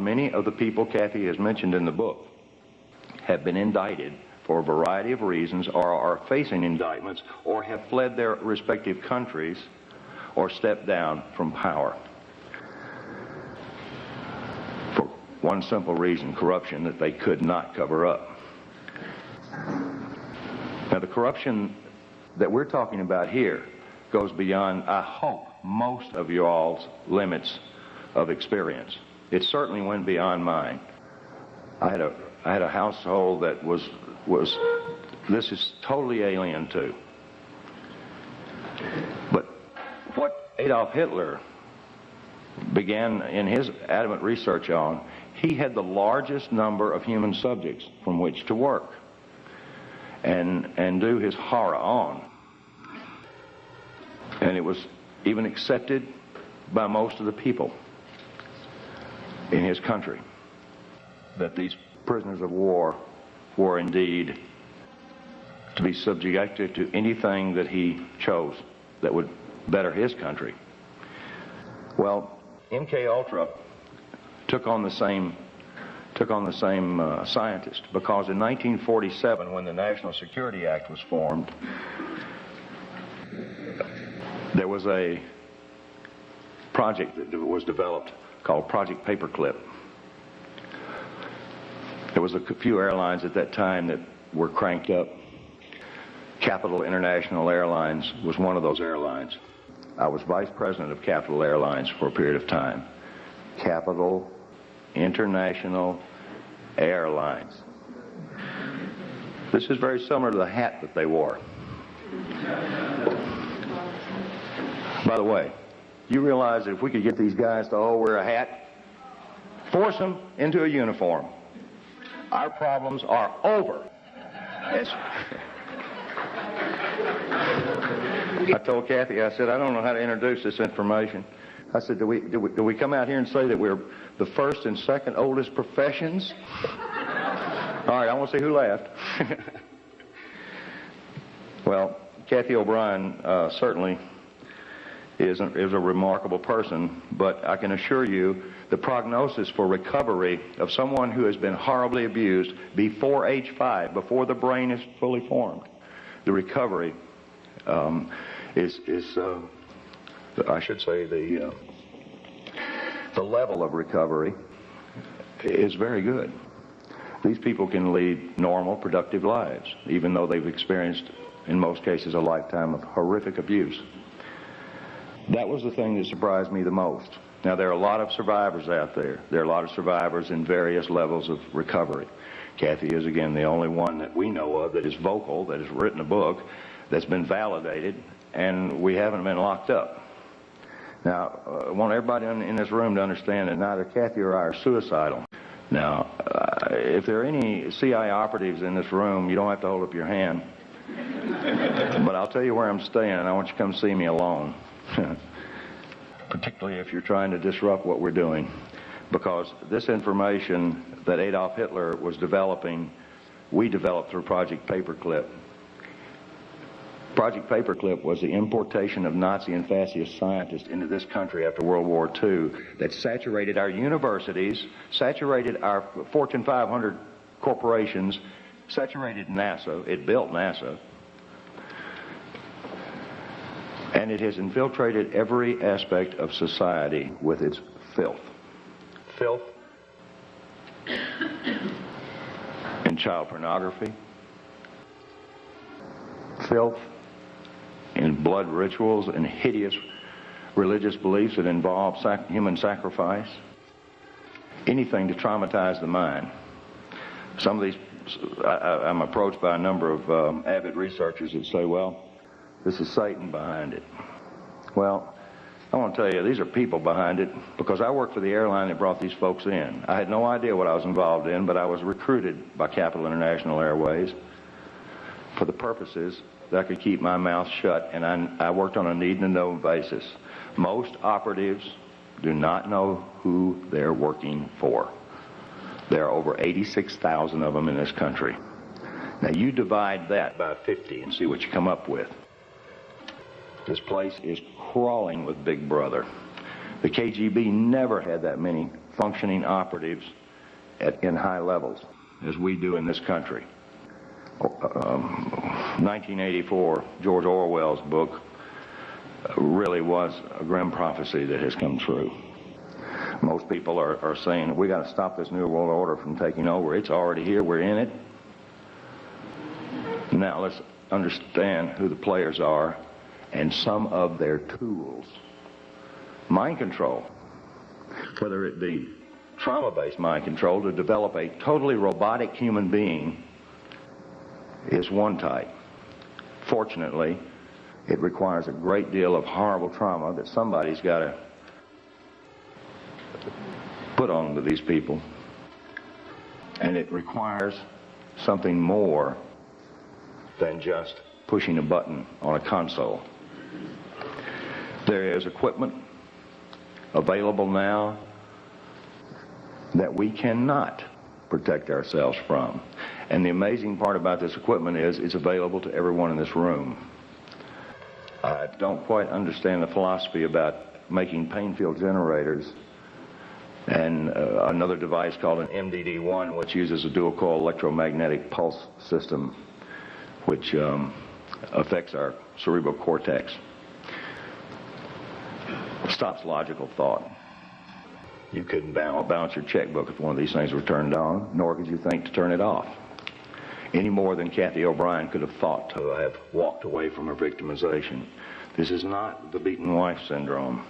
many of the people Cathy has mentioned in the book have been indicted for a variety of reasons, or are facing indictments, or have fled their respective countries, or stepped down from power. For one simple reason, corruption that they could not cover up. Now, the corruption that we're talking about here goes beyond, I hope, most of you all's limits of experience. It certainly went beyond mine. I had a household that was this is totally alien to. But what Adolf Hitler began in his adamant research on, he had the largest number of human subjects from which to work and do his horror on. And it was even accepted by most of the people in his country that these prisoners of war were indeed to be subjected to anything that he chose that would better his country. Well, MK Ultra took on the same scientist, because in 1947, when the National Security Act was formed, there was a project that was developed called Project Paperclip. There was a few airlines at that time that were cranked up. Capital International Airlines was one of those airlines. I was vice president of Capital Airlines for a period of time. Capital International Airlines. This is very similar to the hat that they wore. By the way, you realize that if we could get these guys to all wear a hat, force them into a uniform, our problems are over. I told Cathy, I said, I don't know how to introduce this information. I said, do we come out here and say that we're the first and second oldest professions? All right, I want to see who laughed. Well, Cathy O'Brien certainly is a remarkable person, but I can assure you the prognosis for recovery of someone who has been horribly abused before age 5, before the brain is fully formed, the recovery I should say the level of recovery is very good. These people can lead normal, productive lives, even though they've experienced, in most cases, a lifetime of horrific abuse. That was the thing that surprised me the most. Now, there are a lot of survivors out there. There are a lot of survivors in various levels of recovery. Cathy is, again, the only one that we know of that is vocal, that has written a book, that's been validated, and we haven't been locked up. Now, I want everybody in this room to understand that neither Cathy or I are suicidal. Now, if there are any CIA operatives in this room, you don't have to hold up your hand. But I'll tell you where I'm staying, and I want you to come see me alone. Particularly if you're trying to disrupt what we're doing. Because this information that Adolf Hitler was developing, we developed through Project Paperclip. Project Paperclip was the importation of Nazi and fascist scientists into this country after World War II that saturated our universities, saturated our Fortune 500 corporations, saturated NASA. It built NASA. And it has infiltrated every aspect of society with its filth. Filth in child pornography. Filth in blood rituals and hideous religious beliefs that involve human sacrifice. Anything to traumatize the mind. Some of these, I'm approached by a number of avid researchers that say, well, this is Satan behind it. Well, I want to tell you, these are people behind it, because I worked for the airline that brought these folks in. I had no idea what I was involved in, but I was recruited by Capital International Airways for the purposes that I could keep my mouth shut, and I worked on a need-to-know basis. Most operatives do not know who they're working for. There are over 86,000 of them in this country. Now you divide that by 50 and see what you come up with. This place is crawling with Big Brother. The KGB never had that many functioning operatives in high levels, as we do in this country. 1984, George Orwell's book, really was a grim prophecy that has come true. Most people are saying, we got to stop this New World Order from taking over. It's already here. We're in it. Now let's understand who the players are and some of their tools. Mind control, whether it be trauma-based mind control to develop a totally robotic human being, is one type. Fortunately, it requires a great deal of horrible trauma that somebody's got to put on to these people. And it requires something more than just pushing a button on a console. There is equipment available now that we cannot protect ourselves from. And the amazing part about this equipment is it's available to everyone in this room. I don't quite understand the philosophy about making pain field generators and another device called an MDD-1, which uses a dual coil electromagnetic pulse system, which affects our cerebral cortex. Stops logical thought. You couldn't balance your checkbook if one of these things were turned on, nor could you think to turn it off. Any more than Cathy O'Brien could have thought to have walked away from her victimization. This is not the beaten wife syndrome.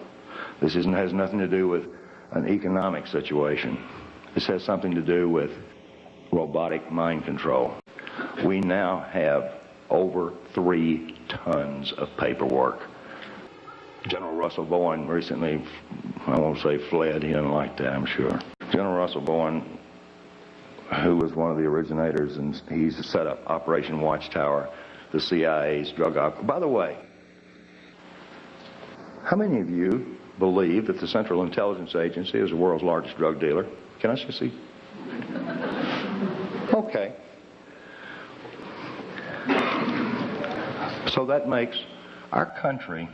This has nothing to do with an economic situation. This has something to do with robotic mind control. We now have over 3 tons of paperwork. General Russell Bowen recently, I won't say fled, he didn't like that, I'm sure. General Russell Bowen, who was one of the originators, and he's set up Operation Watchtower, the CIA's drug op. By the way, how many of you believe that the Central Intelligence Agency is the world's largest drug dealer? Can I just see? Okay. So that makes our country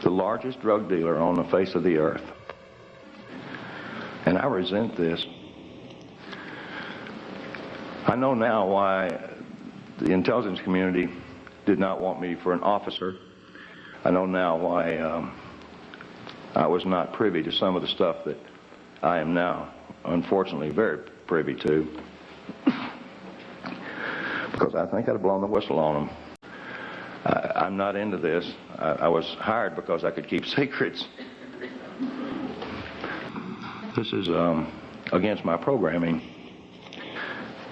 the largest drug dealer on the face of the earth. And I resent this. I know now why the intelligence community did not want me for an officer. I know now why I was not privy to some of the stuff that I am now, unfortunately, very privy to. Because I think I'd have blown the whistle on them. I'm not into this. I was hired because I could keep secrets. This is against my programming.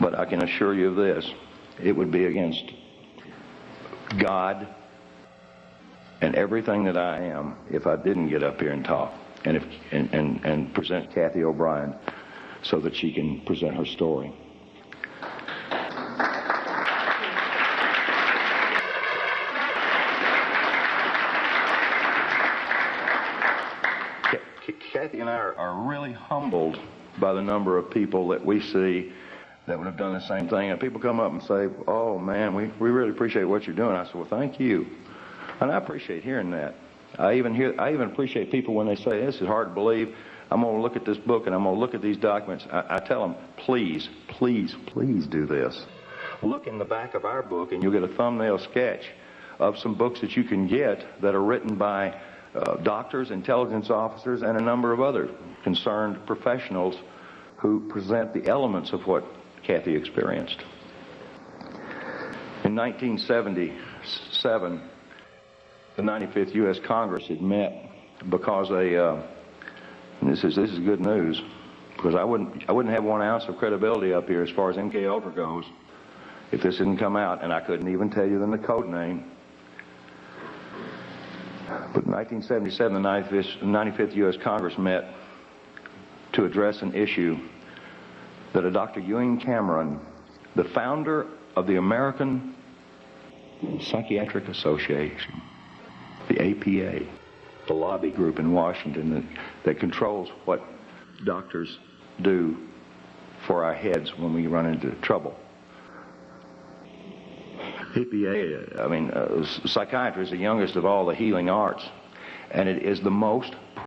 But I can assure you of this. It would be against God and everything that I am if I didn't get up here and talk and present Cathy O'Brien so that she can present her story. Cathy and I are really humbled by the number of people that we see that would have done the same thing. And people come up and say, oh man, we really appreciate what you're doing. I said, well, thank you. And I appreciate hearing that. I even appreciate people when they say, this is hard to believe. I'm going to look at this book and I'm going to look at these documents. I tell them, please, please, please do this. Look in the back of our book and you'll get a thumbnail sketch of some books that you can get that are written by doctors, intelligence officers, and a number of other concerned professionals who present the elements of what Cathy experienced. In 1977, the 95th U.S. Congress had met because and this is good news, because I wouldn't have 1 ounce of credibility up here as far as MK Ultra goes if this didn't come out, and I couldn't even tell you the code name. But in 1977, the 95th U.S. Congress met to address an issue that a Dr. Ewing Cameron, the founder of the American Psychiatric Association, the APA, the lobby group in Washington that controls what doctors do for our heads when we run into trouble. APA, psychiatry is the youngest of all the healing arts, and it is the most